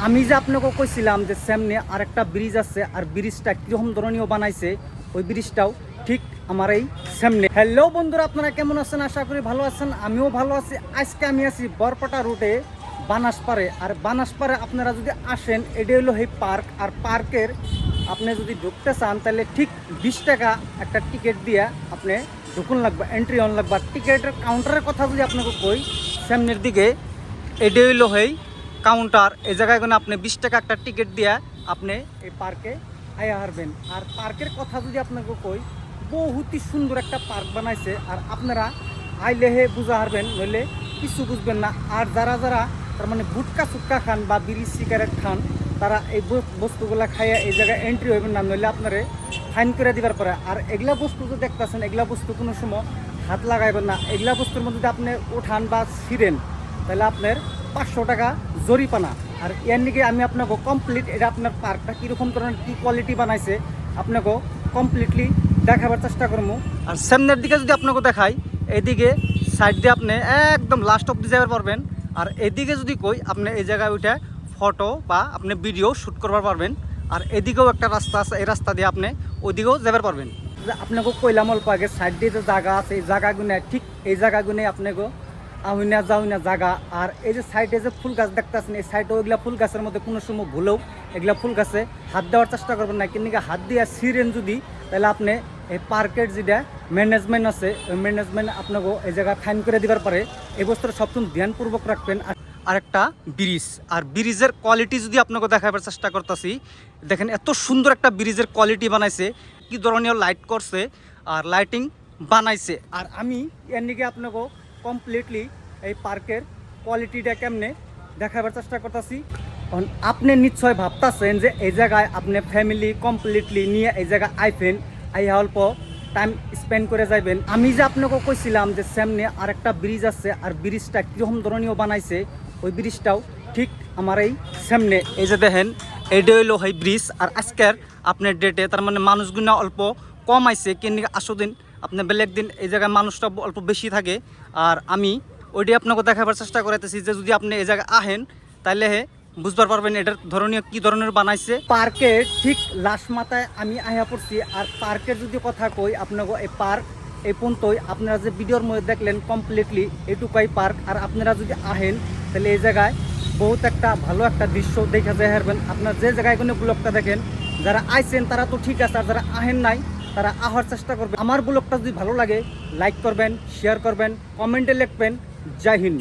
আমি যে আপনাকে কইছিলাম যে সামনে আরেকটা ব্রিজ আছে, আর ব্রিজটা কিরকম ধরনীয় বানাইছে, ওই ব্রিজটাও ঠিক আমার এই সামনে। হ্যালো বন্ধুরা, আপনারা কেমন আছেন? আশা করি ভালো আছেন, আমিও ভালো আছি। আজকে আমি আছি বরপাটা রুটে বানাসপাড়ে। আর বানাসপাড়ে আপনারা যদি আসেন, এটা হলো এই পার্ক। আর পার্কের আপনি যদি ঢুকতে চান তাহলে ঠিক 20 টাকা একটা টিকিট দিয়ে আপনি ঢুকুন লাগবে, এন্ট্রি অন লাগবে। টিকিটের কাউন্টারের কথা যদি আপনাকে কই, সামনের দিকে এটা হইলো এই কাউন্টার। এই জায়গায় কোনো আপনি 20 টাকা একটা টিকিট দিয়ে আপনি এই পার্কে আয়া হারবেন। আর পার্কের কথা যদি আপনাকে কই, বহুতই সুন্দর একটা পার্ক বানাইছে। আর আপনারা আইলে হে বুঝা হারবেন, নইলে কিছু বুঝবেন না। আর যারা যারা তার মানে গুটকা চুটকা খান বা বিড়ি সিগারেট খান, তারা এই বস্তুগুলা খাইয়া এই জায়গায় এন্ট্রি হইবেন না, নইলে আপনারে ফাইন করে দিবার পরে। আর এগুলা বস্তু যে দেখতেছেন, এগুলা বস্তু কোনো সময় হাত লাগাইবেন না। এগুলা বস্তুর মধ্যে যদি আপনি উঠান বা ছিঁড়েন, তাহলে আপনার 500 টাকা জরিপানা। আর এর নিকে আমি আপনাকে কমপ্লিট এটা আপনার পার্কটা কীরকম ধরনের কী কোয়ালিটি বানাইছে আপনাকে কমপ্লিটলি দেখাবার চেষ্টা করবো। আর সামনের দিকে যদি আপনাকে দেখাই, এইদিকে সাইড দিয়ে আপনি একদম লাস্ট অব্দি যাবার পারবেন। আর এদিকে যদি কই, আপনি এই জায়গায় ওইটা ফটো বা আপনি ভিডিও শ্যুট করবার পারবেন। আর এদিকেও একটা রাস্তা আছে, এই রাস্তা দিয়ে আপনি ওইদিকেও যাবার পারবেন। আপনাকে কইলাম অল্প আগে, সাইড দিয়ে যে জায়গা আছে, এই জায়গাগুলো ঠিক এই জায়গাগুলো আপনাকে আহুইনা যাওইনা জায়গা। আর এই যে সাইডে যে ফুল গাছ দেখতেছেন, এই সাইডে ওইগুলা ফুল গাছের মধ্যে কোনো সময় ভুলেও এগুলা ফুল গাছে হাত দেওয়ার চেষ্টা করবেন না। কিন্তু হাত দিয়ে ছিঁড়েন যদি, তাহলে আপনি এই পার্কের যেটা ম্যানেজমেন্ট আছে, ওই ম্যানেজমেন্ট আপনাকে এই জায়গা ফাইন করে দিবার পারে। এই বস্তুটা সবসময় ধ্যানপূর্বক রাখবেন। আর একটা ব্রিজ, আর ব্রিজের কোয়ালিটি যদি আপনাকে দেখাবার চেষ্টা করতেছি, দেখেন এত সুন্দর একটা ব্রিজের কোয়ালিটি বানাইছে, কি ধরনের লাইট করছে আর লাইটিং বানাইছে। আর আমি এর নিকে আপনাকে কমপ্লিটলি এই পার্কের কোয়ালিটিটা কেমনে দেখাবার চেষ্টা করতেছি। আপনি নিশ্চয় ভাবতেছেন যে এই জায়গায় আপনি ফ্যামিলি কমপ্লিটলি নিয়ে এই জায়গায় আইবেন, আইয়া অল্প টাইম স্পেন্ড করে যাইবেন। আমি যে আপনাকে কইছিলাম যে সামনে আরেকটা ব্রিজ আছে, আর ব্রিজটা কীরকম ধরনীয় বানাইছে, ওই ব্রিজটাও ঠিক আমার এই সামনে। এই যে দেখেন, এইটা হইলো এই ব্রিজ। আর আজকের আপনার ডেটে তার মানে মানুষগুলো অল্প কম আইছে, কিন্তু আসো দিন আপনার বেলেগ দিন এই জায়গায় মানুষটা অল্প বেশি থাকে। আর আমি ওইটাই আপনাকে দেখাবার চেষ্টা করাইতেছি যে যদি আপনি এই জায়গায় আহেন, তাহলে বুঝবার পারবেন এটার ধরনীয় কী ধরনের বানাইছে। পার্কের ঠিক লাস্ট মাথায় আমি আয়া পড়ছি। আর পার্কের যদি কথা কই আপনাকে, এই পার্ক এই পর্যন্তই আপনারা যে ভিডিওর মধ্যে দেখলেন কমপ্লিটলি এটুকাই পার্ক। আর আপনারা যদি আহেন, তাহলে এই জায়গায় বহুত একটা ভালো একটা দৃশ্য দেখা যায় হারবেন। আপনার যে জায়গায় কোনো ব্লগটা দেখেন, যারা আইছেন তারা তো ঠিক আছে, আর যারা আহেন নাই তারা আহার চেষ্টা করবেন। আমার ব্লগটা যদি ভালো লাগে, লাইক করবেন, শেয়ার করবেন, কমেন্টে লিখবেন। জয় হিন্দ।